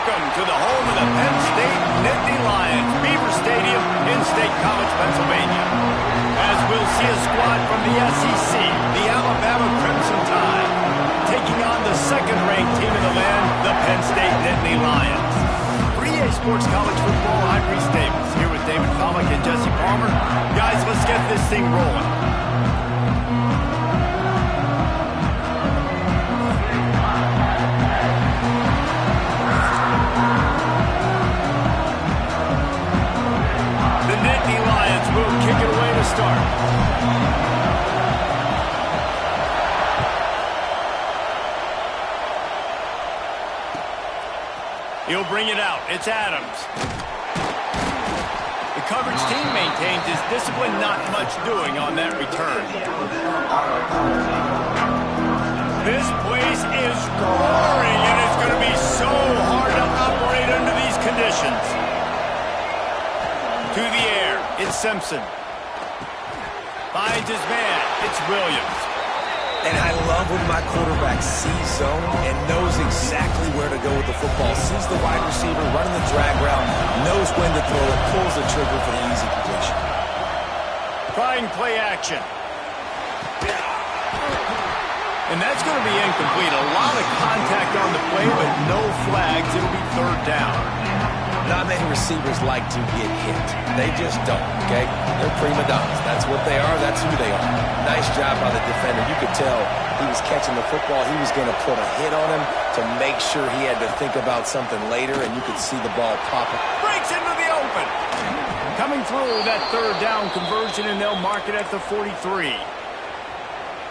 Welcome to the home of the Penn State Nittany Lions, Beaver Stadium in State College, Pennsylvania. As we'll see a squad from the SEC, the Alabama Crimson Tide, taking on the second-ranked team in the land, the Penn State Nittany Lions. For EA Sports College Football, I'm Reese Davis, here with David Pollack and Jesse Palmer. Guys, let's get this thing rolling. Start. He'll bring it out. It's Adams. The coverage team maintains his discipline, not much doing on that return. This place is roaring, and it's going to be so hard to operate under these conditions. To the air, it's Simpson. Finds his man. It's Williams. And I love when my quarterback sees zone and knows exactly where to go with the football. Sees the wide receiver running the drag route, knows when to throw it, pulls the trigger for the easy completion. Trying play action. And that's going to be incomplete. A lot of contact on the play, but no flags. It'll be third down. Not many receivers like to get hit. They just don't, okay? They're prima donnas. That's what they are. That's who they are. Nice job by the defender. You could tell he was catching the football. He was going to put a hit on him to make sure he had to think about something later, and you could see the ball popping. Breaks into the open. Coming through that third down conversion, and they'll mark it at the 43.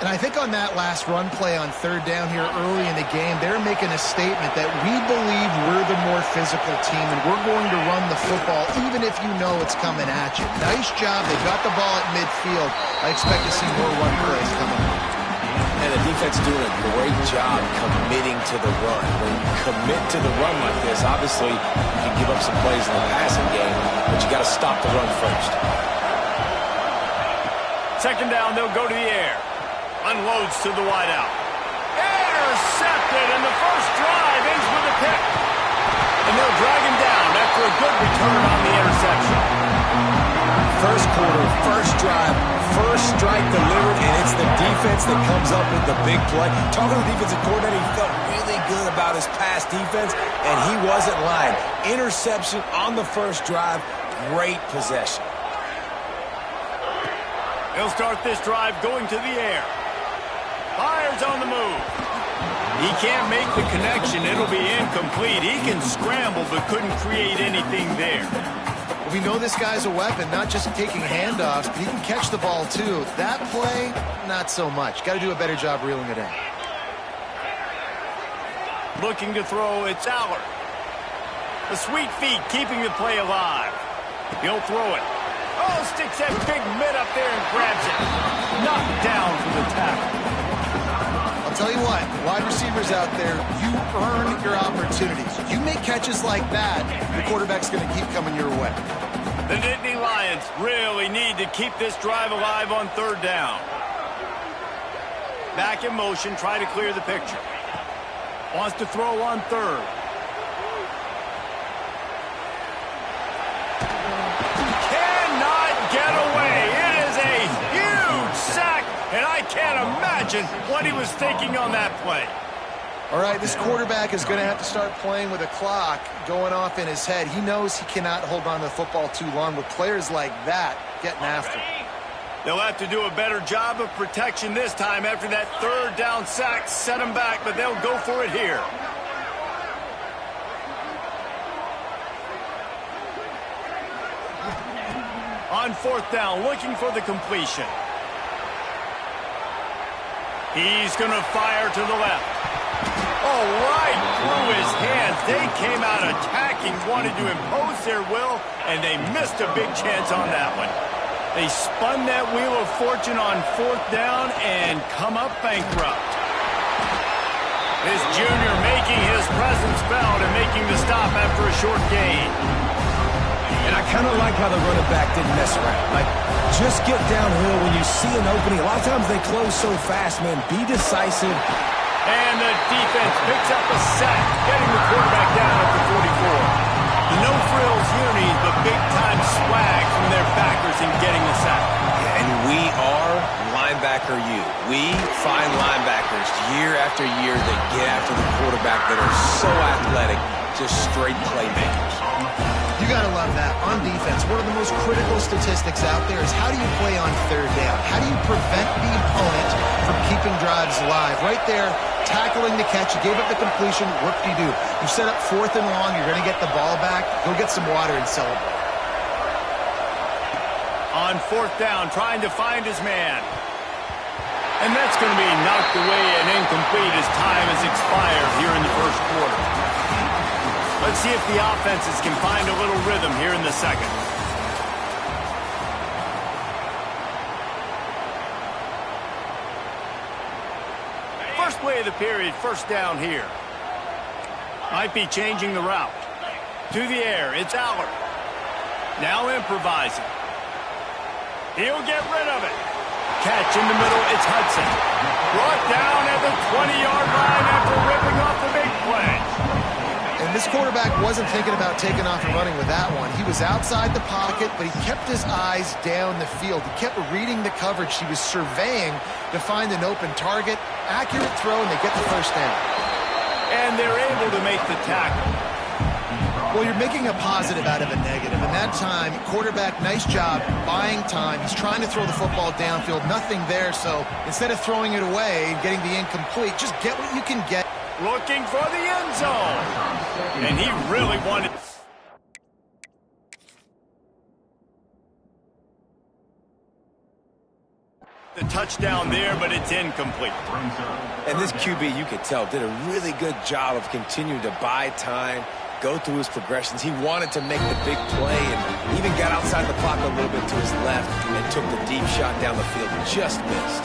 And I think on that last run play on third down here early in the game, they're making a statement that we believe we're the more physical team and we're going to run the football even if you know it's coming at you. Nice job. They got the ball at midfield. I expect to see more run plays coming up. And the defense doing a great job committing to the run. When you commit to the run like this, obviously you can give up some plays in the passing game, but you got to stop the run first. Second down, they'll go to the air. Unloads to the wideout. Intercepted, and the first drive ends with a pick. And they'll drag him down after a good return on the interception. First quarter, first drive, first strike delivered, and it's the defense that comes up with the big play. Talking to the defensive coordinator, he felt really good about his pass defense, and he wasn't lying. Interception on the first drive, great possession. He'll start this drive going to the air. Fires on the move. He can't make the connection. It'll be incomplete. He can scramble, but couldn't create anything there. We know this guy's a weapon, not just taking handoffs, but he can catch the ball too. That play, not so much. Got to do a better job reeling it in. Looking to throw, it's Allard. The sweet feet keeping the play alive. He'll throw it. Oh, sticks that big mitt up there and grabs it. Knocked down for the tackle. I'll tell you what, wide receivers out there, you earn your opportunities. You make catches like that, your quarterback's going to keep coming your way. The Nittany Lions really need to keep this drive alive on third down. Back in motion, try to clear the picture. Wants to throw on third. Cannot get away. It is a huge sack, and I can't imagine what he was thinking on that play. All right, this quarterback is going to have to start playing with a clock going off in his head. He knows he cannot hold on to the football too long with players like that getting after him. They'll have to do a better job of protection this time after that third down sack set him back, but they'll go for it here. On fourth down, looking for the completion. He's going to fire to the left. Oh, right through his hands. They came out attacking, wanted to impose their will, and they missed a big chance on that one. They spun that wheel of fortune on fourth down and come up bankrupt. This junior making his presence felt and making the stop after a short gain. And I kind of like how the running back didn't mess around. Like, just get downhill when you see an opening. A lot of times they close so fast, man. Be decisive. And the defense picks up a sack, getting the quarterback down at the 44. The no-frills unis, but big-time swag from their backers in getting the sack. And we are linebacker U. We find linebackers year after year that get after the quarterback that are so athletic, just straight playmakers. You got to love that. On defense, one of the most critical statistics out there is how do you play on third down? How do you prevent the opponent from keeping drives alive? Right there, tackling the catch. You gave up the completion. What do? You set up 4th and long. You're going to get the ball back. Go get some water and celebrate. On 4th down, trying to find his man. And that's going to be knocked away and incomplete as time has expired here in the first quarter. Let's see if the offenses can find a little rhythm here in the second. First play of the period, first down here. Might be changing the route. To the air, it's Allard. Now improvising. He'll get rid of it. Catch in the middle, it's Hudson. Brought down at the 20-yard line after ripping off the big play. And this quarterback wasn't thinking about taking off and running with that one. He was outside the pocket, but he kept his eyes down the field. He kept reading the coverage. He was surveying to find an open target. Accurate throw, and they get the first down. And they're able to make the tackle. Well, you're making a positive out of a negative. And that time, quarterback, nice job buying time. He's trying to throw the football downfield. Nothing there, so instead of throwing it away and getting the incomplete, just get what you can get. Looking for the end zone. And he really wanted... the touchdown there, but it's incomplete. And this QB, you could tell, did a really good job of continuing to buy time, go through his progressions. He wanted to make the big play and even got outside the pocket a little bit to his left and took the deep shot down the field. Just missed.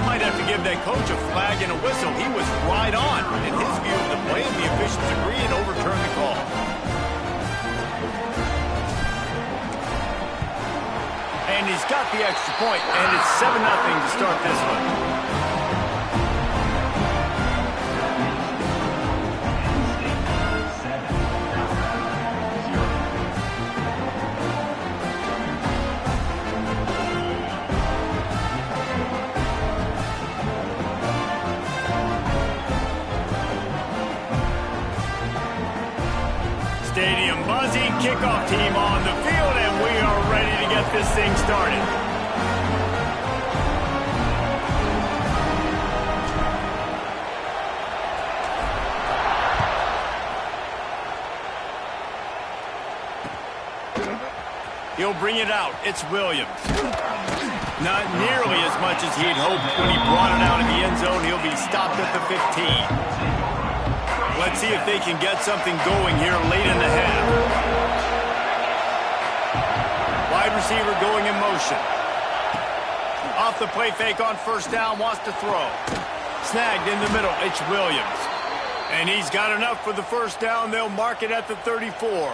Might have to give that coach a flag and a whistle. He was right on in his view of the play, and the officials agree and overturn the call. And he's got the extra point, and it's 7-0 to start this one. Stadium buzzing, kickoff team on the field, and we are ready to get this thing started. He'll bring it out. It's Williams. Not nearly as much as he'd hoped when he brought it out in the end zone. He'll be stopped at the 15. Let's see if they can get something going here late in the half. Wide receiver going in motion. Off the play fake on first down, wants to throw. Snagged in the middle, it's Williams. And he's got enough for the first down. They'll mark it at the 34.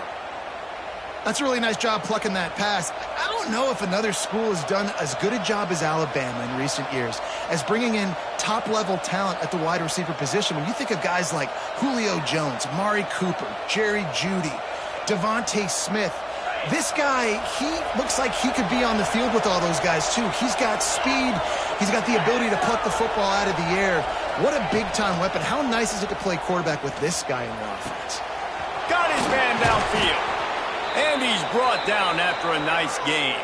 That's a really nice job plucking that pass. I don't know if another school has done as good a job as Alabama in recent years as bringing in top-level talent at the wide receiver position. When you think of guys like Julio Jones, Amari Cooper, Jerry Jeudy, Devontae Smith, this guy, he looks like he could be on the field with all those guys, too. He's got speed. He's got the ability to pluck the football out of the air. What a big-time weapon. How nice is it to play quarterback with this guy in the offense? Got his man downfield. And he's brought down after a nice game.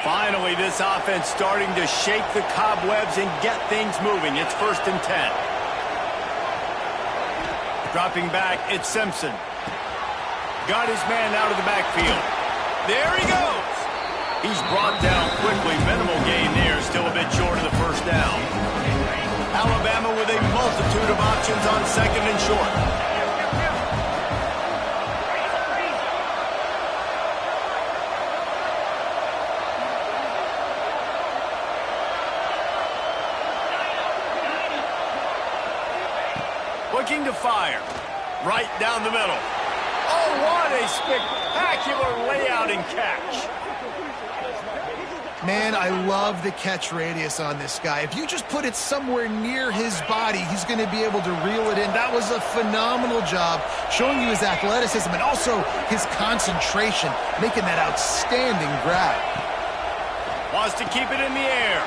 Finally, this offense starting to shake the cobwebs and get things moving. It's 1st and 10. Dropping back, it's Simpson. Got his man out of the backfield. There he goes. He's brought down quickly. Minimal gain there, still a bit short of the first down. Alabama with a multitude of options on 2nd and short. looking to fire. Right down the middle. Oh, what a spectacular layout and catch. Man, I love the catch radius on this guy. If you just put it somewhere near his body, he's going to be able to reel it in. That was a phenomenal job, showing you his athleticism and also his concentration, making that outstanding grab. Wants to keep it in the air.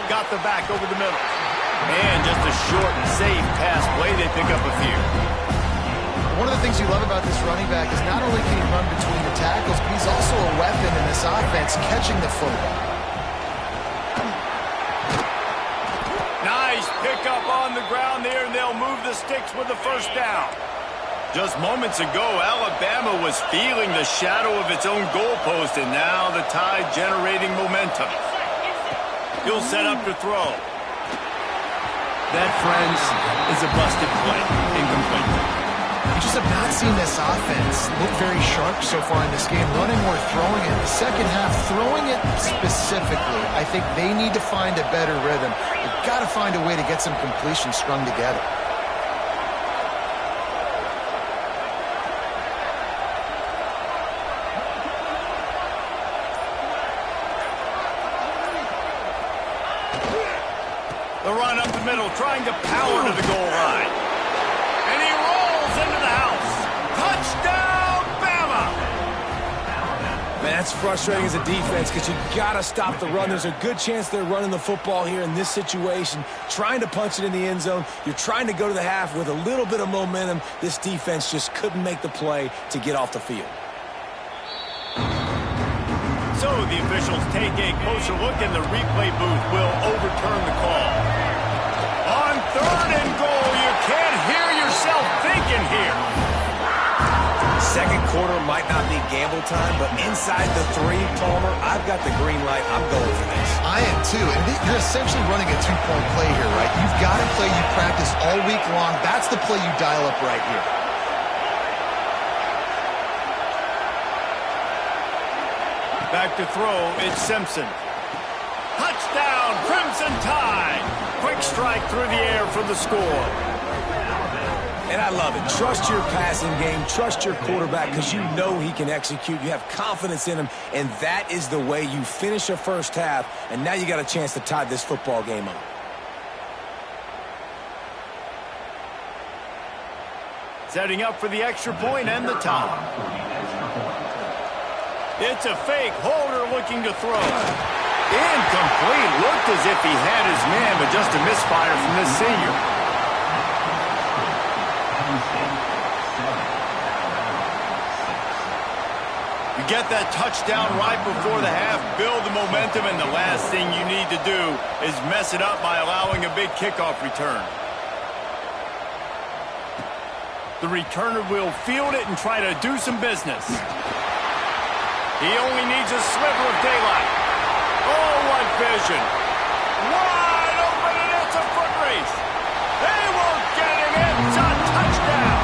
Got the back over the middle. And just a short and safe pass play. They pick up a few. One of the things you love about this running back is not only can he run between the tackles, but he's also a weapon in this offense, catching the football. Nice pickup on the ground there, and they'll move the sticks with the first down. Just moments ago, Alabama was feeling the shadow of its own goalpost, and now the Tide generating momentum. He'll set up to throw. That, friends, is a busted play. Incomplete. We just have not seen this offense look very sharp so far in this game, running or throwing it. In the second half, throwing it specifically, I think they need to find a better rhythm. They've got to find a way to get some completion strung together. The run up the middle, trying to power to the goal line. And he rolls into the house. Touchdown, Bama! Man, that's frustrating as a defense because you got to stop the run. There's a good chance they're running the football here in this situation, trying to punch it in the end zone. You're trying to go to the half with a little bit of momentum. This defense just couldn't make the play to get off the field. So the officials take a closer look, and the replay booth will overturn the call. On third and goal, you can't hear yourself thinking here. Second quarter might not be gamble time, but inside the 3, Palmer, I've got the green light. I'm going for this. I am too. And you're essentially running a 2-point play here, right? You've got a play you practice all week long. That's the play you dial up right here. Back to throw, it's Simpson. Touchdown, Crimson Tide. Quick strike through the air for the score. And I love it. Trust your passing game. Trust your quarterback because you know he can execute. You have confidence in him, and that is the way you finish a first half, and now you got a chance to tie this football game up. Setting up for the extra point and the tie. It's a fake. Holder looking to throw. Incomplete. Looked as if he had his man, but just a misfire from this senior. You get that touchdown right before the half, build the momentum, and the last thing you need to do is mess it up by allowing a big kickoff return. The returner will field it and try to do some business. He only needs a sliver of daylight. Oh, what vision. Wide open, and it's a foot race. They won't get him. It's a touchdown.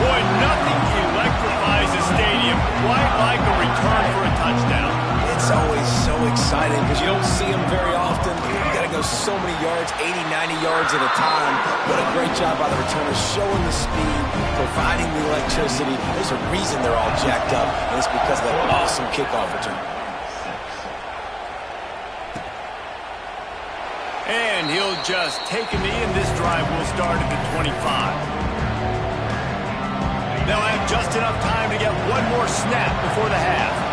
Boy, nothing electrifies a stadium quite like a return for a touchdown. It's always so exciting because you don't see them very often. You got to go so many yards, 80, 90 yards at a time. What a great job by the returners, showing the speed, providing the electricity. There's a reason they're all jacked up, and it's because of that awesome kickoff return. And he'll just take a knee, and this drive will start at the 25. They'll have just enough time to get one more snap before the half.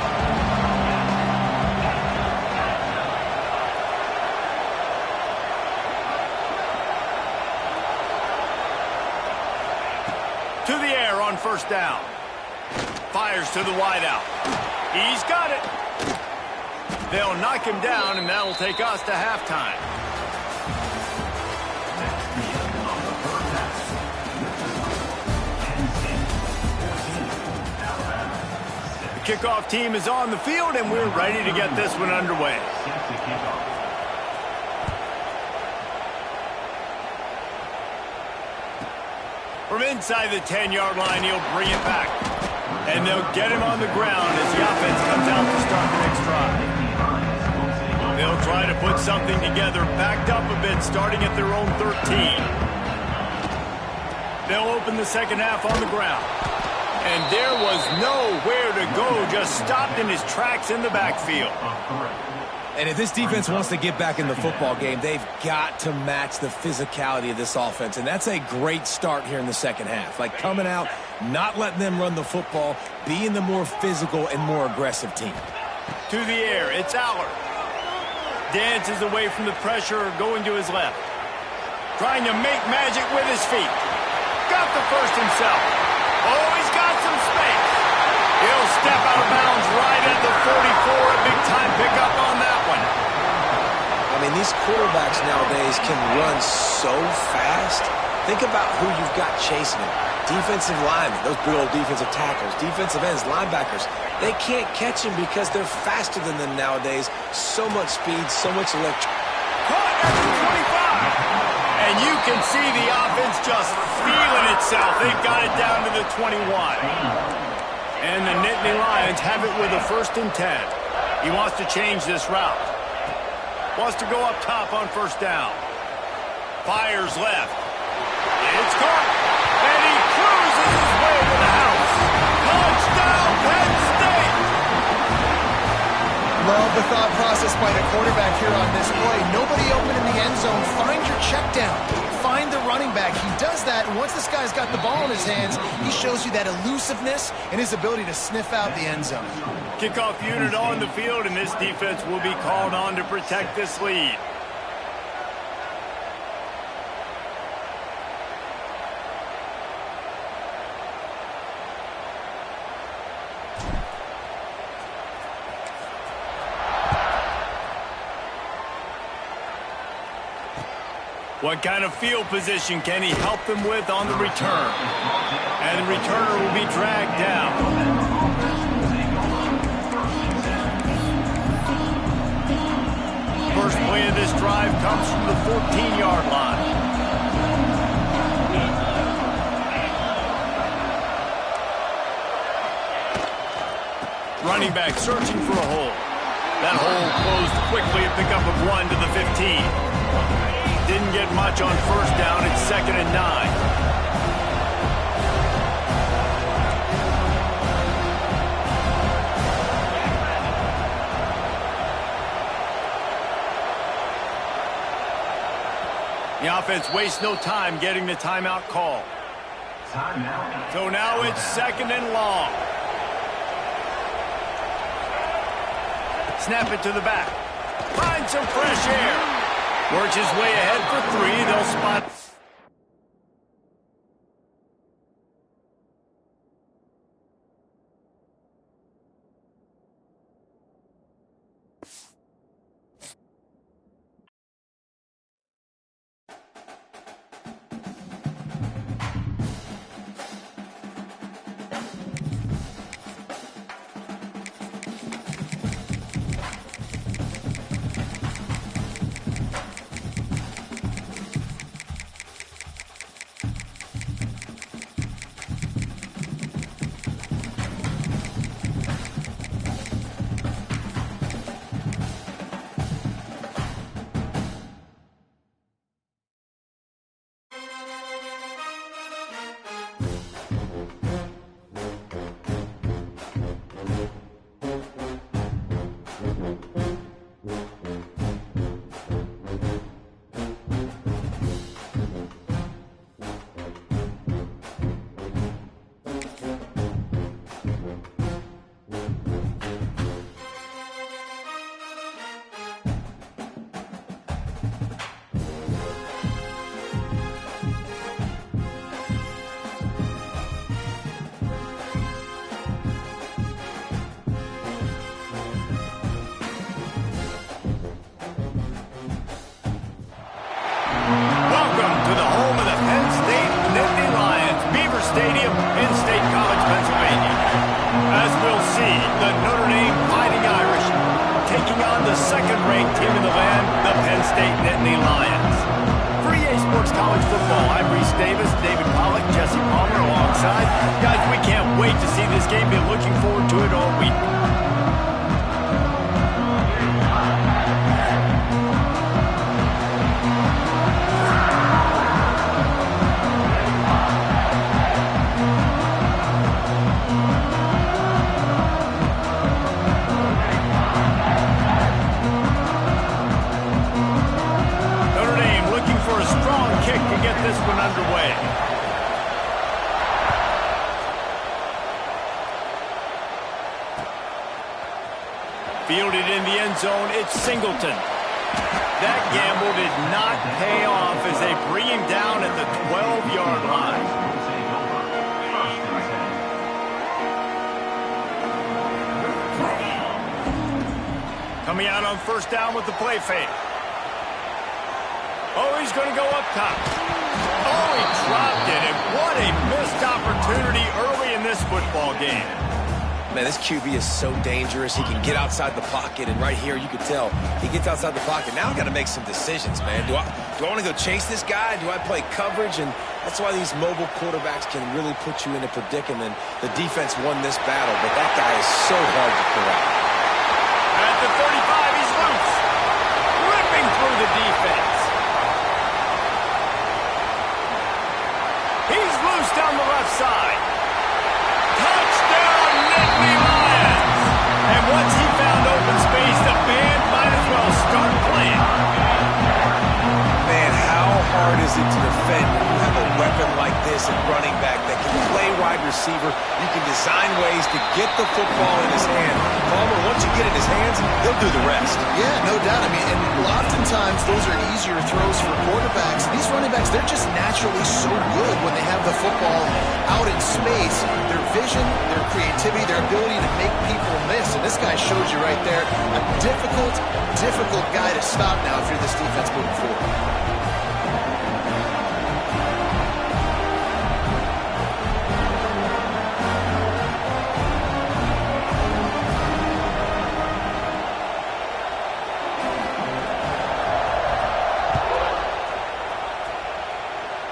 To the air on first down. Fires to the wideout. He's got it. They'll knock him down, and that'll take us to halftime. The kickoff team is on the field, and we're ready to get this one underway. From inside the 10-yard line, he'll bring it back. And they'll get him on the ground as the offense comes out to start the next drive. They'll try to put something together, backed up a bit, starting at their own 13. They'll open the second half on the ground. And there was nowhere to go, just stopped in his tracks in the backfield. And if this defense wants to get back in the football game, they've got to match the physicality of this offense. And that's a great start here in the second half. Like coming out, not letting them run the football, being the more physical and more aggressive team. To the air, it's Allard. Dances away from the pressure, going to his left. Trying to make magic with his feet. Got the first himself. Oh, he's got some space. He'll step out of bounds right at the 44. A big-time pickup on that one. I mean, these quarterbacks nowadays can run so fast. Think about who you've got chasing them. Defensive linemen, those big old defensive tackles, defensive ends, linebackers. They can't catch him because they're faster than them nowadays. So much speed, so much electric. Caught at the 25. And you can see the offense just feeling itself. They've got it down to the 21. And the Nittany Lions have it with a 1st and 10. He wants to change this route. Wants to go up top on 1st down. Fires left. It's caught. And he cruises his way to the house. Touchdown, Penn State! Love the thought process by the quarterback here on this play. Nobody open in the end zone. Find your check down. Find the running back. He does that, and once this guy's got the ball in his hands, he shows you that elusiveness and his ability to sniff out the end zone. Kickoff unit on the field, and this defense will be called on to protect this lead. What kind of field position can he help them with on the return? And the returner will be dragged down. First play of this drive comes from the 14-yard line. Running back searching for a hole. That hole closed quickly, a pickup of 1 to the 15. Didn't get much on 1st down. It's 2nd and 9. The offense wastes no time getting the timeout call. So now it's 2nd and long. Snap it to the back. Find some fresh air. Works his way ahead for 3. They'll spot. second-ranked team in the land, the Penn State Nittany Lions. For EA Sports College Football, I'm Reese Davis, David Pollack, Jesse Palmer alongside. Guys, we can't wait to see this game. Been looking forward to it all week. Fielded in the end zone, it's Singleton. That gamble did not pay off as they bring him down at the 12-yard line. Coming out on first down with the play fake. Oh, he's going to go up top. Oh, he dropped it, and what a missed opportunity early in this football game. Man, this QB is so dangerous. He can get outside the pocket, and right here you can tell he gets outside the pocket. Now I've got to make some decisions, man. Do I want to go chase this guy? Do I play coverage? And that's why these mobile quarterbacks can really put you in a predicament. The defense won this battle, but that guy is so hard to corral. At the 35, he's loose. Ripping through the defense. He's loose down the left side. Touchdown, Nittany Lions! And once he found open space, the band might as well start playing. Man, how hard is it to defend when you have a weapon like this at running back that can play wide receiver? You can design ways to get the football in his hand. Palmer, once you get it in his hands, he'll do the rest. Yeah, no doubt. I mean, and oftentimes those are easier throws for quarterbacks. These running backs, they're just naturally so good when they have the football out in space. Their vision, their creativity, their ability to make people miss. And this guy shows you right there a difficult guy to stop now if you're this defense moving forward.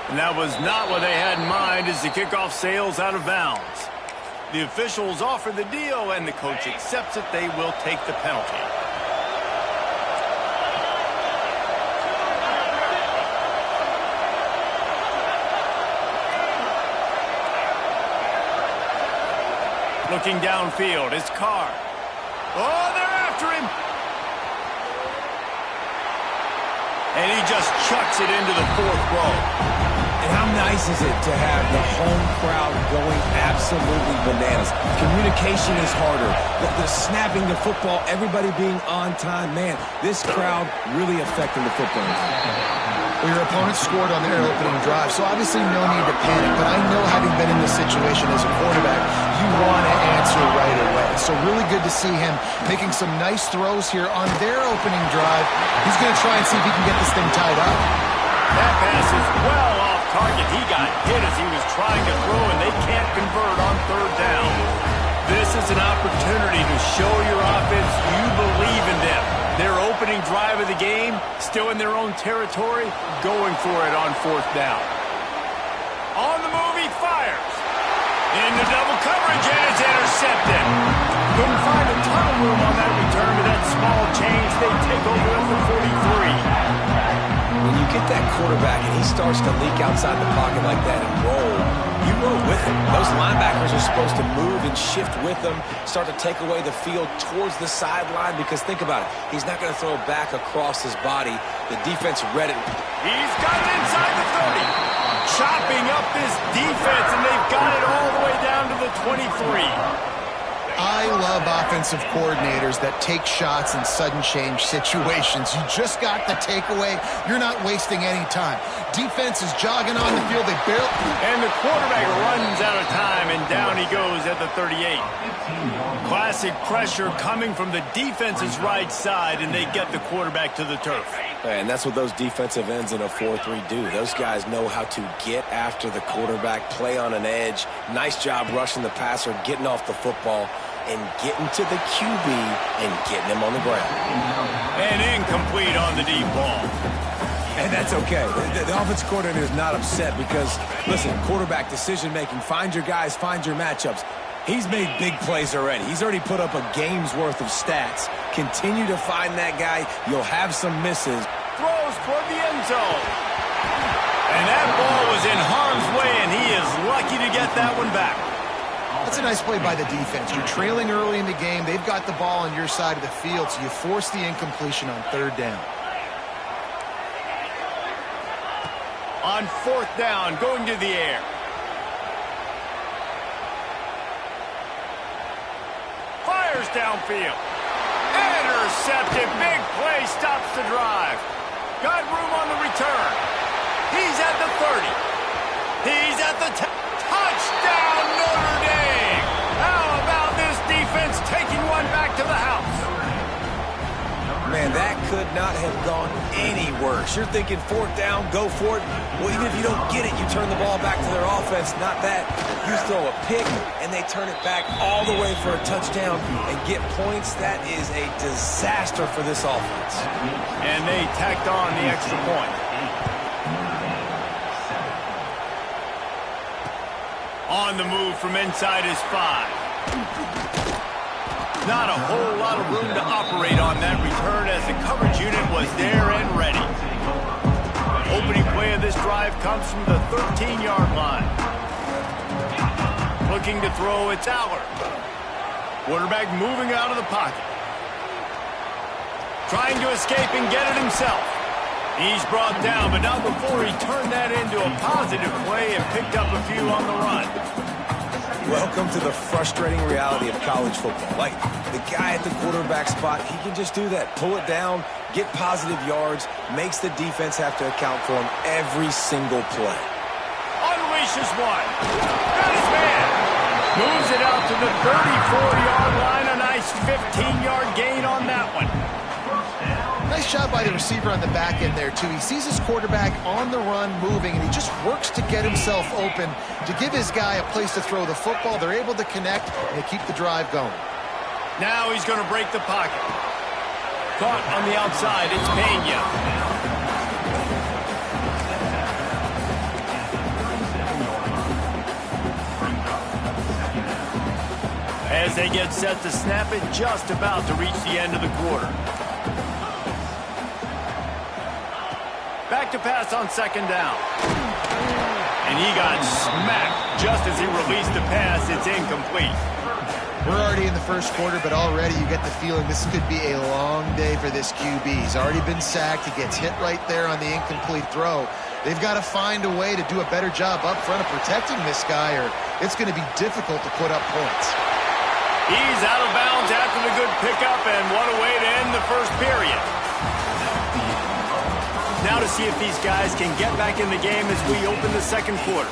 And that was not what they had in mind as the kickoff sails out of bounds. The officials offer the deal, and the coach accepts it. They will take the penalty. Looking downfield, it's Carr. Oh, they're after him. And he just chucks it into the fourth row. And how nice is it to have the home crowd going absolutely bananas? Communication is harder. The snapping the football, everybody being on time. Man, this crowd really affecting the football. Well, your opponent scored on their opening drive, so obviously no need to panic. But I know, having been in this situation as a quarterback, you want to answer right away. So really good to see him making some nice throws here on their opening drive. He's going to try and see if he can get this thing tied up. That pass is well off target. He got hit as he was trying to throw, and they can't convert on third down. This is an opportunity to show your offense you believe in them. Their opening drive of the game, still in their own territory, going for it on fourth down. On the move, he fires. Into double coverage, and it's intercepted. Couldn't find a ton of room on that return to that small change. They take over at the 43. When you get that quarterback and he starts to leak outside the pocket like that and roll, you roll with him. Those linebackers are supposed to move and shift with him, start to take away the field towards the sideline, because think about it, he's not going to throw back across his body. The defense read it. He's got it inside the 30. Chopping up this defense, and they've got it all the way down to the 23. I love offensive coordinators that take shots in sudden change situations. You just got the takeaway. You're not wasting any time. Defense is jogging on the field. They barely... And the quarterback runs out of time, and down he goes at the 38. Classic pressure coming from the defense's right side, and they get the quarterback to the turf. And that's what those defensive ends in a 4-3 do. Those guys know how to get after the quarterback, play on an edge. Nice job rushing the passer, getting off the football, and getting to the QB and getting him on the ground. And incomplete on the deep ball. And that's okay. The offensive coordinator is not upset because, listen, quarterback decision-making, find your guys, find your matchups. He's made big plays already. He's already put up a game's worth of stats. Continue to find that guy. You'll have some misses. Throws toward the end zone. And that ball was in harm's way, and he is lucky to get that one back. That's a nice play by the defense. You're trailing early in the game. They've got the ball on your side of the field, so you force the incompletion on third down. On fourth down, going to the air. Fires downfield. And Intercepted. Big play stops the drive. Got room on the return. He's at the 30. He's at the 10. Touchdown, Notre Dame! How about this defense taking one back to the house? Man, that could not have gone any worse. You're thinking fourth down, go for it. Well, even if you don't get it, you turn the ball back to their offense. Not that. You throw a pick, and they turn it back all the way for a touchdown and get points. That is a disaster for this offense. And they tacked on the extra point. On the move from inside his 5. Not a whole lot of room to operate on that return as the coverage unit was there and ready. Opening play of this drive comes from the 13-yard line. Looking to throw, it's Allard. Quarterback moving out of the pocket. Trying to escape and get it himself. He's brought down, but not before he turned that into a positive play and picked up a few on the run. Welcome to the frustrating reality of college football. Like, the guy at the quarterback spot, he can just do that. Pull it down, get positive yards, makes the defense have to account for him every single play. Unleashes one. Got his man. Moves it out to the 34-yard line. A nice 15-yard gain on that one. Nice job by the receiver on the back end there, too. He sees his quarterback on the run moving, and he just works to get himself open to give his guy a place to throw the football. They're able to connect, and they keep the drive going. Now he's going to break the pocket. Caught on the outside. It's Pena. As they get set to snap it, just about to reach the end of the quarter. Back to pass on second down. And he got smacked just as he released the pass. It's incomplete. We're already in the first quarter, but already you get the feeling this could be a long day for this QB. He's already been sacked. He gets hit right there on the incomplete throw. They've got to find a way to do a better job up front of protecting this guy, or it's going to be difficult to put up points. He's out of bounds after the good pickup, and what a way to end the first period. Now to see if these guys can get back in the game as we open the second quarter.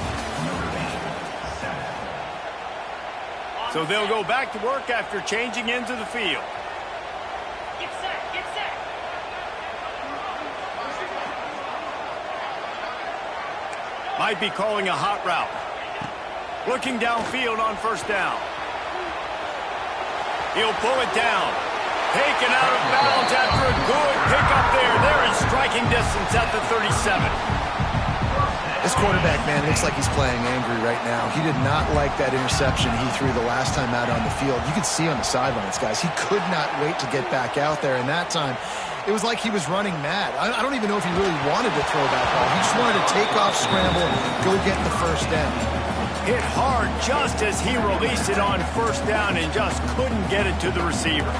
So they'll go back to work after changing into the field. Get set, get set. Might be calling a hot route. Looking downfield on first down. He'll pull it down. Taken out of bounds after a good pickup there. They're in striking distance at the 37. This quarterback, man, looks like he's playing angry right now. He did not like that interception he threw the last time out on the field. You could see on the sidelines, guys. He could not wait to get back out there, and that time it was like he was running mad. I don't even know if he really wanted to throw that ball. He just wanted to take off, scramble, go get the first down. Hit hard just as he released it on first down and just couldn't get it to the receiver.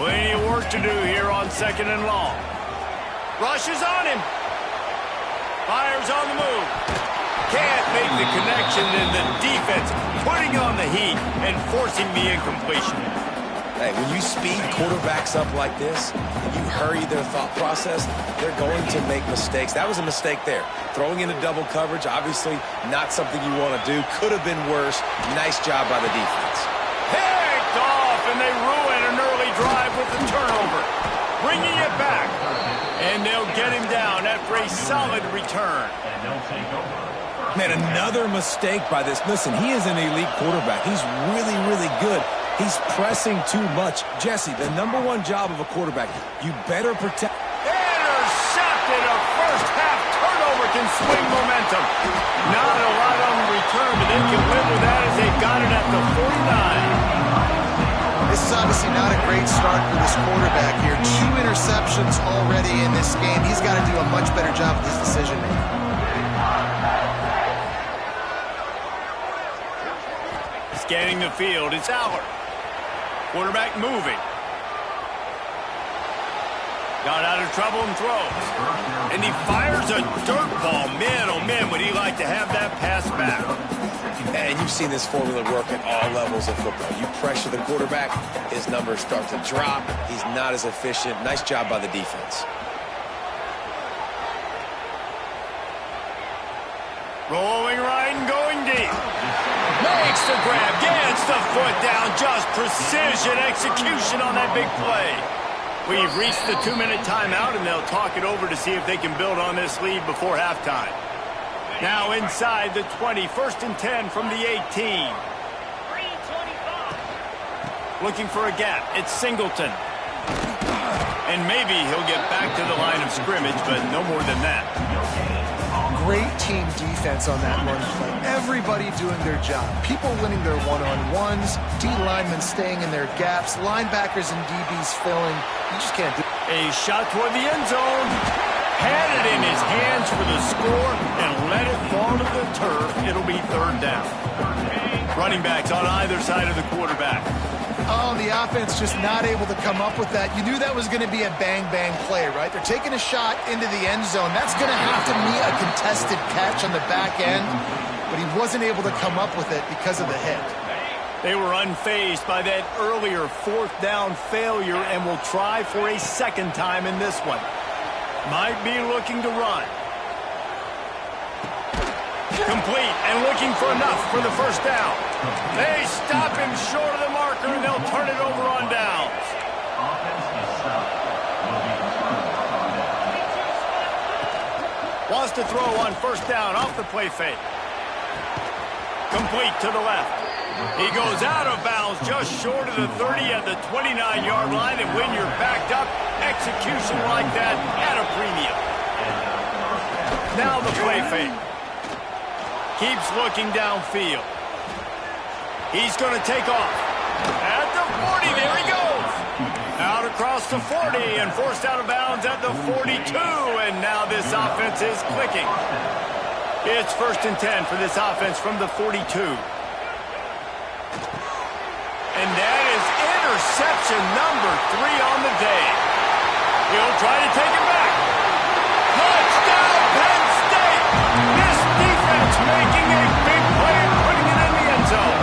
Plenty of work to do here on second and long. Rushes on him. Fires on the move. Can't make the connection, and the defense putting on the heat and forcing the incompletion. Hey, when you speed quarterbacks up like this, and you hurry their thought process, they're going to make mistakes. That was a mistake there. Throwing into double coverage, obviously not something you want to do. Could have been worse. Nice job by the defense. Picked off, and they ruin an early drive with the turnover. Bringing it back. And they'll get him down after a solid return. Man, another mistake by this. Listen, he is an elite quarterback. He's really, really good. He's pressing too much. Jesse, the #1 job of a quarterback, you better protect. Intercepted. A first half turnover can swing momentum. Not a lot on the return, but they can live with that as they got it at the 49. This is obviously not a great start for this quarterback here. 2 interceptions already in this game. He's got to do a much better job with his decision-making. Scanning the field, it's Allard. Quarterback moving. Got out of trouble and throws. And he fires a dirt ball. Man, oh man, would he like to have that pass back. And you've seen this formula work at all levels of football. You pressure the quarterback, his numbers start to drop. He's not as efficient. Nice job by the defense. Rolling right and going deep. Makes the grab, gets the foot down. Just precision execution on that big play. We've reached the 2-minute timeout, and they'll talk it over to see if they can build on this lead before halftime. Now inside the 20, 1st and 10 from the 18. Looking for a gap. It's Singleton. And maybe he'll get back to the line of scrimmage, but no more than that. Great team defense on that run play. Everybody doing their job. People winning their one-on-ones, D linemen staying in their gaps, linebackers and DBs filling. You just can't do it. A shot toward the end zone. Had it in his hands for the score and let it fall to the turf. It'll be 3rd down. Running backs on either side of the quarterback. Oh, the offense just not able to come up with that. You knew that was going to be a bang-bang play, right? They're taking a shot into the end zone. That's going to have to be a contested catch on the back end, but he wasn't able to come up with it because of the hit. They were unfazed by that earlier 4th down failure and will try for a 2nd time in this one. Might be looking to run. Complete and looking for enough for the 1st down. They stop him short of the marker and they'll turn it over on downs. Wants to throw on 1st down off the play fake. Complete to the left. He goes out of bounds just short of the 30 at the 29-yard line, and when you're backed up, execution like that at a premium. Now the play fake. Keeps looking downfield. He's going to take off. At the 40, there he goes. Out across the 40 and forced out of bounds at the 42, and now this offense is clicking. It's 1st and 10 for this offense from the 42. And that is interception number 3 on the day. He'll try to take it back. Touchdown, Penn State! This defense making a big play and putting it in the end zone.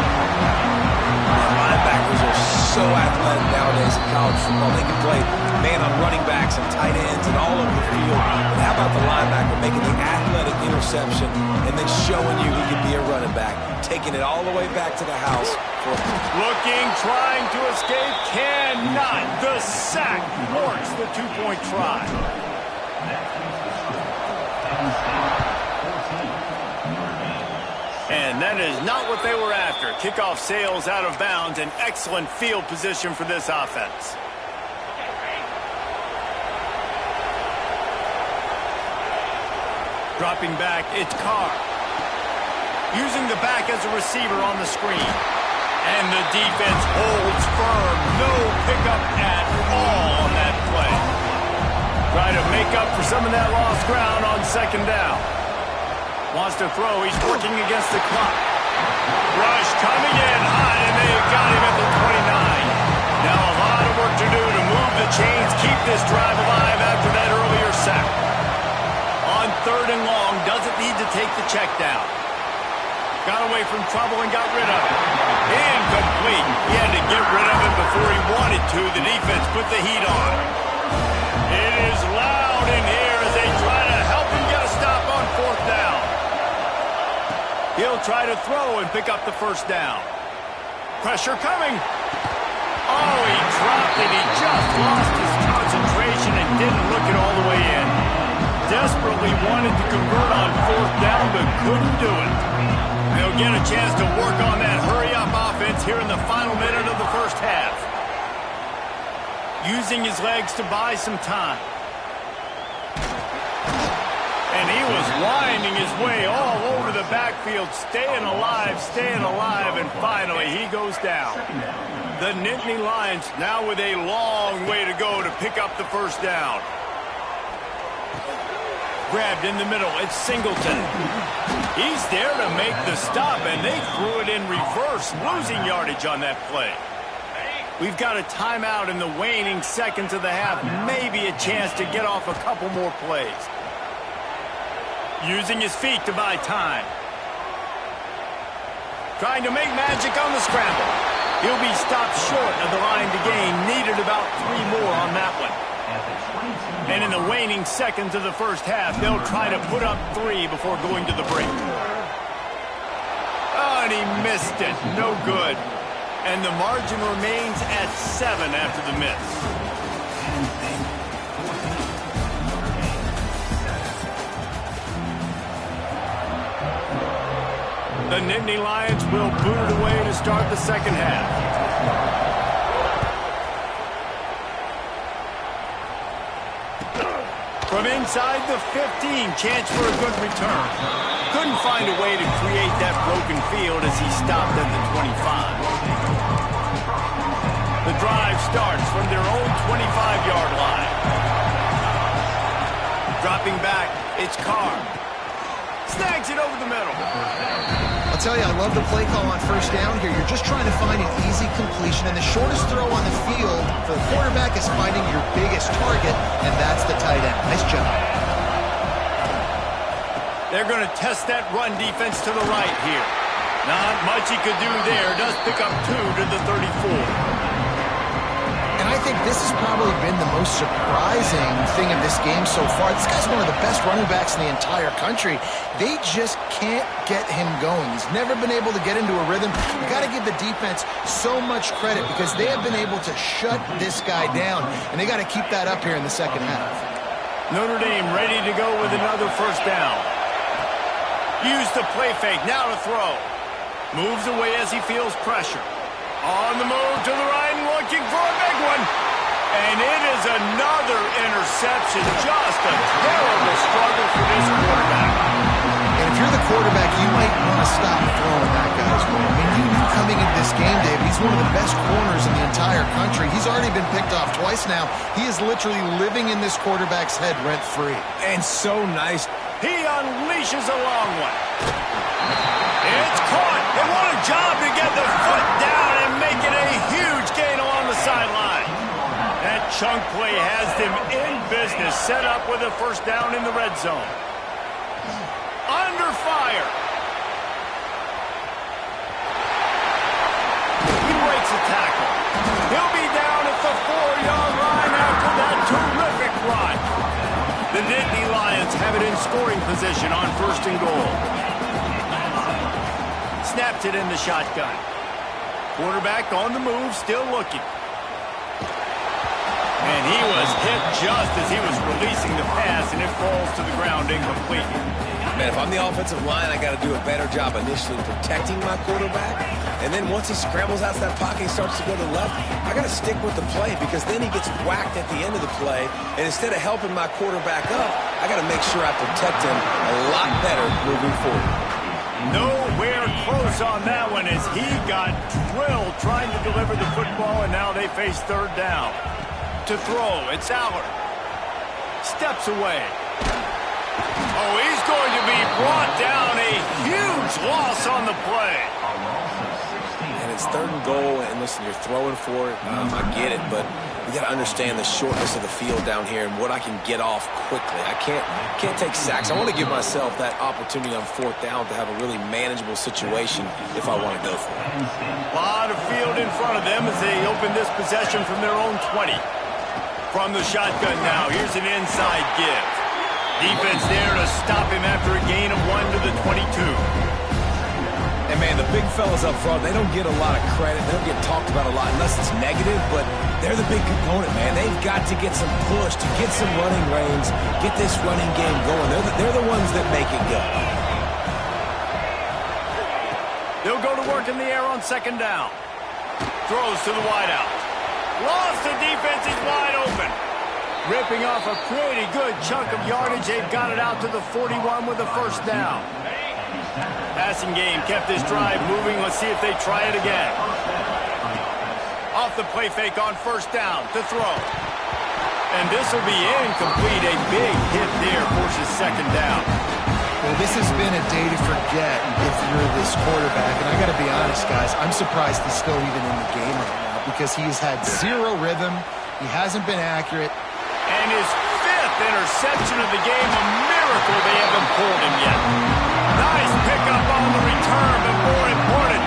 Linebackers are so athletic nowadays in college football. They can play man on running backs and tight ends and all over the field. But how about the linebacker making the athletic interception and then showing you he can be a running back, taking it all the way back to the house. Looking, trying to escape, cannot. The sack works the 2-point try. And that is not what they were after. Kickoff sails out of bounds, and excellent field position for this offense. Dropping back, it's Carr. Using the back as a receiver on the screen. And the defense holds firm. No pickup at all on that play. Try to make up for some of that lost ground on 2nd down. Wants to throw. He's working against the clock. Rush coming in hot, and they've got him at the 29. Now a lot of work to do to move the chains, keep this drive alive after that earlier sack. On 3rd and long, doesn't need to take the check down. Got away from trouble and got rid of it. Incomplete. He had to get rid of it before he wanted to. The defense put the heat on. It is loud in here as they try to help him get a stop on 4th down. He'll try to throw and pick up the 1st down. Pressure coming. Oh, he dropped it. He just lost his concentration and didn't look it all the way in. Desperately wanted to convert on 4th down, but couldn't do it. They'll get a chance to work on that hurry-up offense here in the final minute of the 1st half. Using his legs to buy some time. And he was winding his way all over the backfield, staying alive, and finally he goes down. The Nittany Lions now with a long way to go to pick up the 1st down. Grabbed in the middle, it's Singleton. He's there to make the stop, and they threw it in reverse, losing yardage on that play. We've got a timeout in the waning seconds of the half, maybe a chance to get off a couple more plays. Using his feet to buy time. Trying to make magic on the scramble. He'll be stopped short of the line to gain. Needed about 3 more on that one. And in the waning seconds of the first half, they'll try to put up 3 before going to the break. Oh, and he missed it. No good. And the margin remains at 7 after the miss. The Nittany Lions will boot it away to start the second half. From inside the 15, chance for a good return. Couldn't find a way to create that broken field as he stopped at the 25. The drive starts from their own 25-yard line. Dropping back, it's Carr. Snags it over the middle. I'll tell you, I love the play call on first down here. You're just trying to find an easy completion, and the shortest throw on the field for the quarterback is finding your biggest target, and that's the tight end. Nice job. They're going to test that run defense to the right here. Not much he could do there. Does pick up 2 to the 34. And I think this has probably been the most surprising thing of this game so far. This guy's one of the best running backs in the entire country. They just can't get him going. He's never been able to get into a rhythm. You got to give the defense so much credit because they have been able to shut this guy down, and they got to keep that up here in the second half. Notre Dame ready to go with another first down. Use the play fake, now to throw. Moves away as he feels pressure. On the move to the right and looking for a big one. And it is another interception. Just a terrible struggle for this quarterback. And if you're the quarterback, you might want to stop throwing that guy's way. I mean, you knew coming into this game, Dave, he's one of the best corners in the entire country. He's already been picked off twice now. He is literally living in this quarterback's head rent-free. And so nice. He unleashes a long one. It's caught. And what a job to get the foot down and make it a huge gain along the sideline. That chunk play has them in business, set up with a first down in the red zone. Under fire. He breaks a tackle. He'll be down at the 4-yard line after that terrific run. The Nittany Lions have it in scoring position on 1st and goal. Snaps it in the shotgun. Quarterback on the move, still looking. And he was hit just as he was releasing the pass, and it falls to the ground incomplete. Man, if I'm the offensive line, I got to do a better job initially protecting my quarterback. And then once he scrambles out of that pocket and starts to go to the left, I got to stick with the play because then he gets whacked at the end of the play. And instead of helping my quarterback up, I got to make sure I protect him a lot better moving forward. Nowhere close on that one as he got drilled trying to deliver the football, and now they face 3rd down. To throw, it's Allard. Steps away. Oh, he's going to be brought down. A huge loss on the play. And it's 3rd and goal, and listen, you're throwing for it. I get it, but you got to understand the shortness of the field down here and what I can get off quickly. I can't take sacks. I want to give myself that opportunity on 4th down to have a really manageable situation if I want to go for it. A lot of field in front of them as they open this possession from their own 20. From the shotgun now, here's an inside give. Defense there to stop him after a gain of 1 to the 22. And, man, the big fellas up front, they don't get a lot of credit. They don't get talked about a lot unless it's negative, but they're the big component, man. They've got to get some push, to get some running lanes, get this running game going. They're the ones that make it go. They'll go to work in the air on 2nd down. Throws to the wideout. Lost the defense, is wide open. Ripping off a pretty good chunk of yardage. They've got it out to the 41 with a first down. Passing game kept this drive moving. Let's see if they try it again. Off the play fake on 1st down to throw. And this will be incomplete. A big hit there forces 2nd down. Well, this has been a day to forget if you're this quarterback. And I got to be honest, guys, I'm surprised he's still even in the game right now because he has had 0 rhythm. He hasn't been accurate. And his 5th interception of the game, a miracle they haven't pulled him yet. Nice pickup on the return, but more important,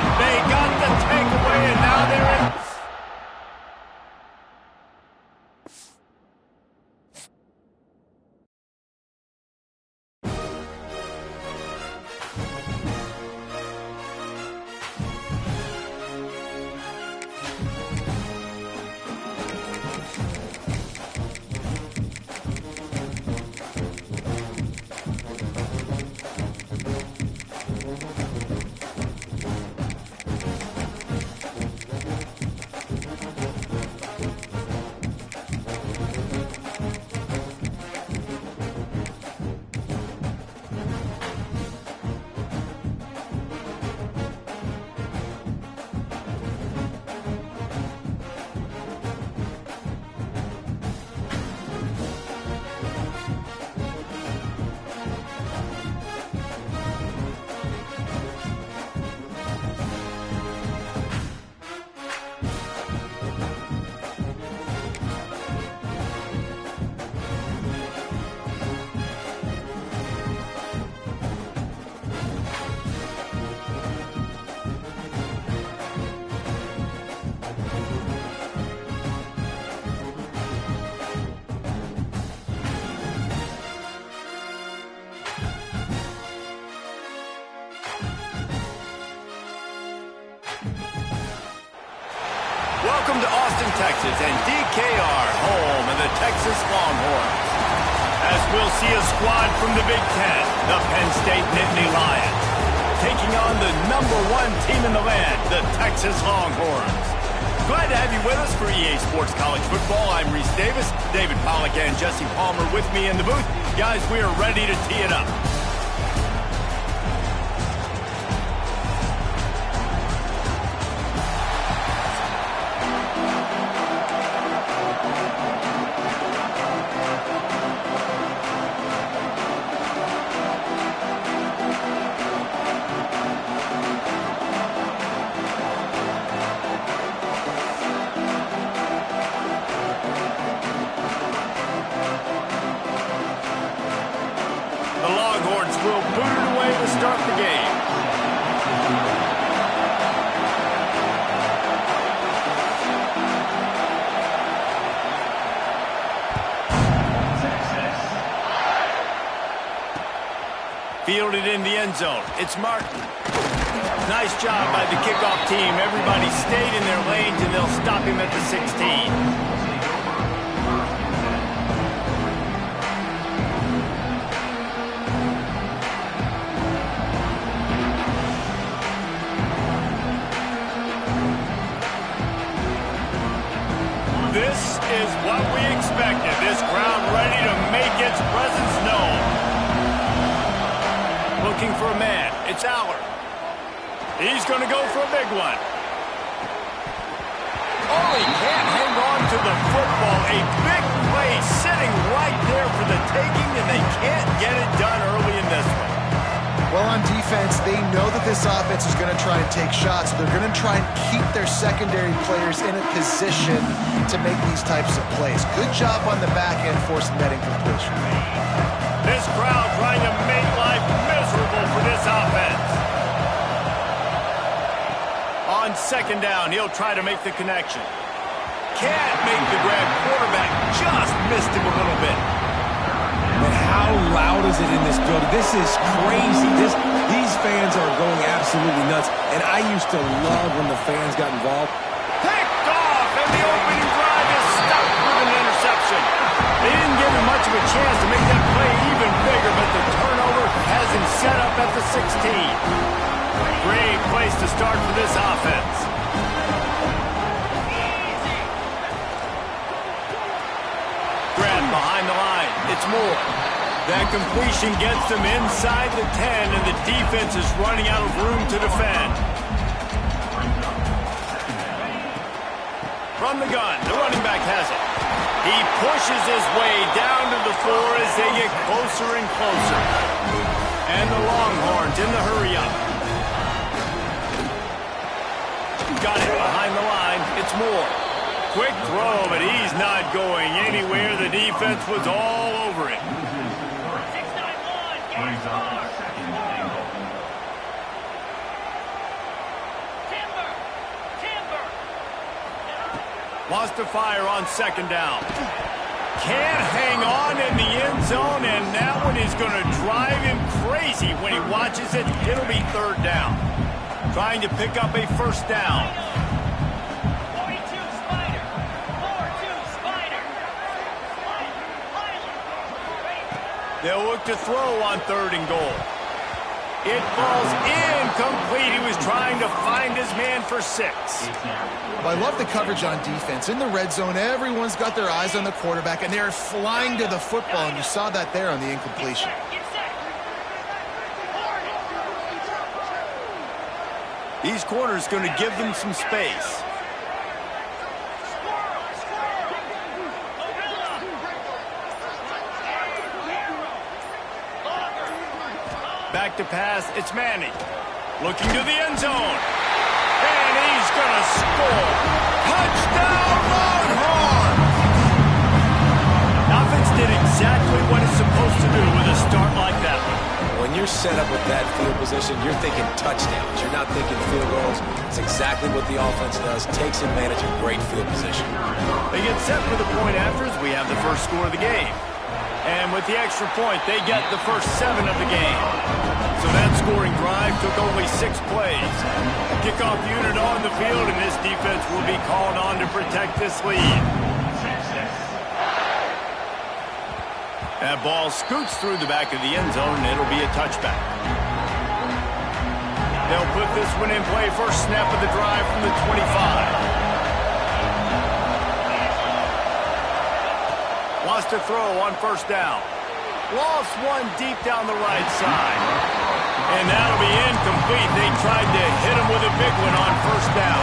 Welcome to Austin, Texas, and DKR, home of the Texas Longhorns. As we'll see a squad from the Big Ten, the Penn State Nittany Lions, taking on the #1 team in the land, the Texas Longhorns. Glad to have you with us for EA Sports College Football. I'm Reese Davis, David Pollack and Jesse Palmer with me in the booth. Guys, we are ready to tee it up. Will boot it away to start the game. Fielded in the end zone. It's Martin. Nice job by the kickoff team. Everybody stayed in their lanes, and they'll stop him at the 16. This is what we expected. This crowd ready to make its presence known. Looking for a man. It's Allard. He's going to go for a big one. Oh, he can't hang on to the football. A big play sitting right there for the taking, and they can't get it done early in this one. Well, on defense, they know that this offense is going to try and take shots. So they're going to try and keep their secondary players in a position to make these types of plays. Good job on the back end forcing that incompletion. This crowd trying to make life miserable for this offense. On second down, he'll try to make the connection. Can't make the grab. Quarterback just missed him a little bit. But how loud is it in this building? This is crazy. These fans are going absolutely nuts. And I used to love when the fans got involved. Picked off, and the opening drive is stopped with an interception. They didn't give him much of a chance to make that play even bigger, but the turnover has him set up at the 16. Great place to start for this offense. Grab behind the line. It's Moore. That completion gets them inside the 10, and the defense is running out of room to defend. From the gun, the running back has it. He pushes his way down to the floor as they get closer and closer. And the Longhorns in the hurry-up. Got it behind the line. It's Moore. Quick throw, but he's not going anywhere. The defense was all over it. 691, Timber. Wants to fire on second down. Can't hang on in the end zone, and that one is going to drive him crazy when he watches it. It'll be third down. Trying to pick up a first down. 42 Spider. 4-2 Spider. They'll look to throw on third and goal. It falls incomplete. He was trying to find his man for 6. Well, I love the coverage on defense. In the red zone, everyone's got their eyes on the quarterback, and they're flying to the football, and you saw that there on the incompletion. Get set. These corners going to give them some space. Back to pass, it's Manning. Looking to the end zone. And he's going to score. Touchdown, Longhorns! Offense did exactly what it's supposed to do with a start like that one. When you're set up with that field position, you're thinking touchdowns. You're not thinking field goals. It's exactly what the offense does. Takes advantage of great field position. They get set for the point afters. We have the first score of the game. And with the extra point, they get the first 7 of the game. So that scoring drive took only 6 plays. Kickoff unit on the field, and this defense will be called on to protect this lead. That ball scoots through the back of the end zone, and it'll be a touchback. They'll put this one in play. First snap of the drive from the 25. Wants to throw on first down. Lost one deep down the right side. And that'll be incomplete. They tried to hit him with a big one on first down.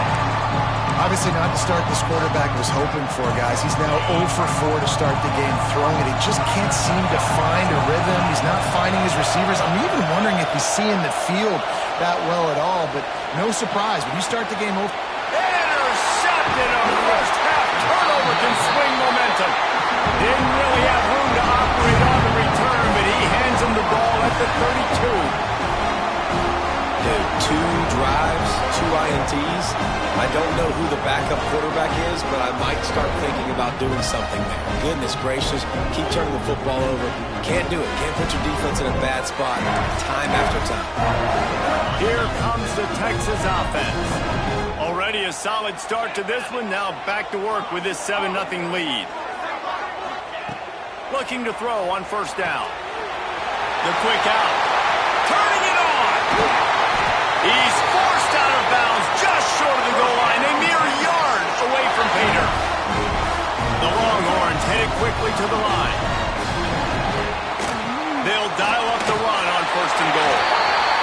Obviously not the start this quarterback was hoping for, guys. He's now 0 for 4 to start the game throwing it. He just can't seem to find a rhythm. He's not finding his receivers. I'm even wondering if he's seeing the field that well at all. But no surprise, when you start the game 0. Intercepted. A first half turnover can swing momentum. Didn't really have room to operate on the return, but he hands him the ball at the 32. Dude, 2 drives, 2 INTs. I don't know who the backup quarterback is, but I might start thinking about doing something there. Goodness gracious, keep turning the football over. Can't do it. Can't put your defense in a bad spot time after time. Here comes the Texas offense. Already a solid start to this one. Now back to work with this 7-0 lead. Looking to throw on first down. The quick out. Turning it on. He's forced out of bounds just short of the goal line. A mere yard away from Pater. The Longhorns headed quickly to the line. They'll dial up the run on first and goal.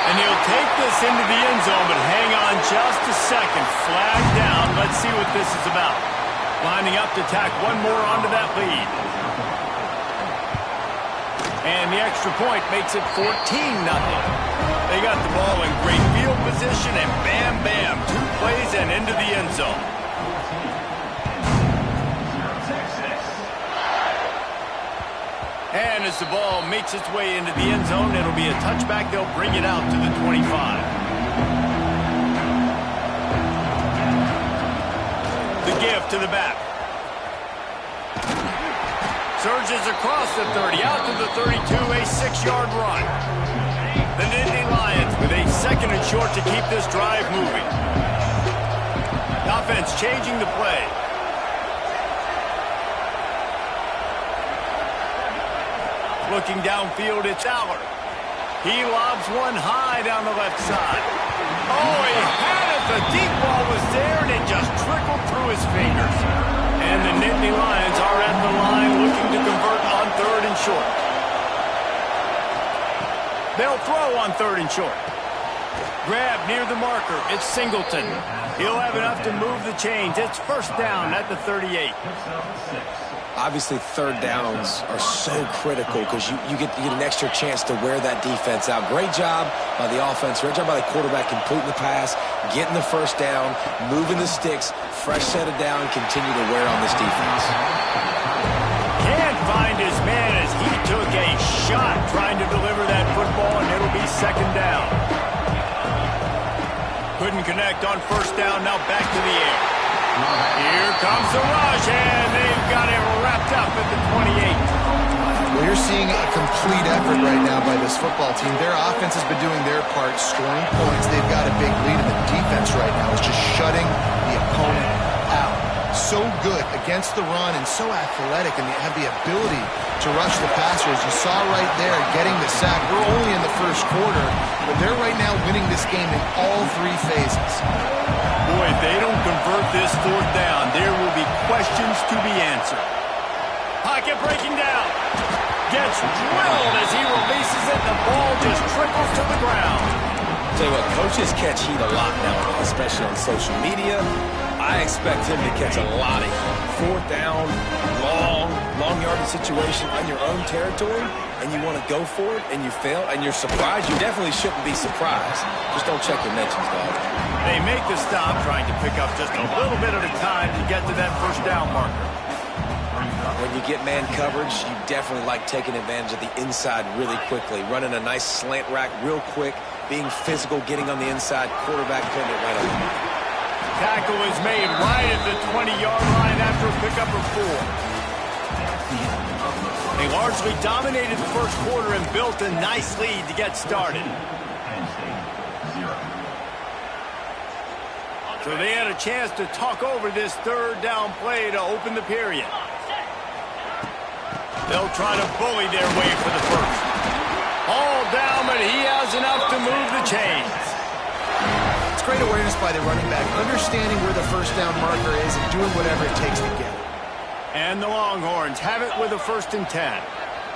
And he'll take this into the end zone, but hang on just a second. Flag down. Let's see what this is about. Lining up to tack one more onto that lead. And the extra point makes it 14-0. They got the ball in great field position, and bam, bam, 2 plays and into the end zone. And as the ball makes its way into the end zone, it'll be a touchback. They'll bring it out to the 25. The give to the back. Surges across the 30, out to the 32, a 6-yard run. The Nittany Lions with a 2nd and short to keep this drive moving. The offense changing the play. Looking downfield, it's Aller. He lobs one high down the left side. Oh, he had it. The deep ball was there, and it just trickled through his fingers. And the Nittany Lions are at the line looking to convert on 3rd and short. They'll throw on 3rd and short. Grab near the marker. It's Singleton. He'll have enough to move the chains. It's first down at the 38. Obviously, 3rd downs are so critical because you get an extra chance to wear that defense out. Great job by the offense. Great job by the quarterback completing the pass, getting the first down, moving the sticks, fresh set of down, continue to wear on this defense. Can't find his man as he took a shot trying to deliver that football, and it'll be 2nd down. Couldn't connect on first down. Now back to the air. Here comes the rush, and they've got it wrapped up at the 28. Well, you're seeing a complete effort right now by this football team. Their offense has been doing their part, scoring points. They've got a big lead, and the defense right now is just shutting the opponent out. So good against the run and so athletic, and they have the ability to rush the passer. As you saw right there, getting the sack. We're only in the first quarter, but they're right now winning this game in all 3 phases. Boy, if they don't convert this 4th down, there will be questions to be answered. Pocket breaking down. Gets drilled as he releases it. The ball just trickles to the ground. Tell you what, coaches catch heat a lot nowadays, especially on social media. I expect him to catch a lot of heat. 4th down, long yardage situation on your own territory, and you want to go for it, and you fail, and you're surprised. You definitely shouldn't be surprised. Just don't check your mentions, dog. They make the stop, trying to pick up just a little bit at a time to get to that first down marker. When you get man coverage, you definitely like taking advantage of the inside really quickly, running a nice slant rack real quick, being physical, getting on the inside, quarterback putting it right on the money. Tackle is made right at the 20-yard line after a pickup of 4. They largely dominated the first quarter and built a nice lead to get started. So they had a chance to talk over this third down play to open the period. They'll try to bully their way for the first. All down, but he has enough to move the chains. It's great awareness by the running back, understanding where the first down marker is and doing whatever it takes to get it. And the Longhorns have it with a 1st and 10.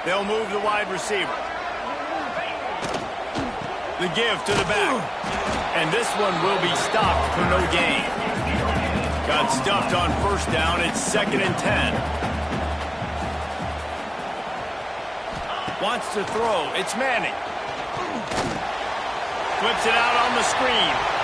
They'll move the wide receiver. The give to the back. And this one will be stopped for no gain. Got stuffed on 1st down. It's 2nd and 10. Wants to throw. It's Manning. Flips it out on the screen.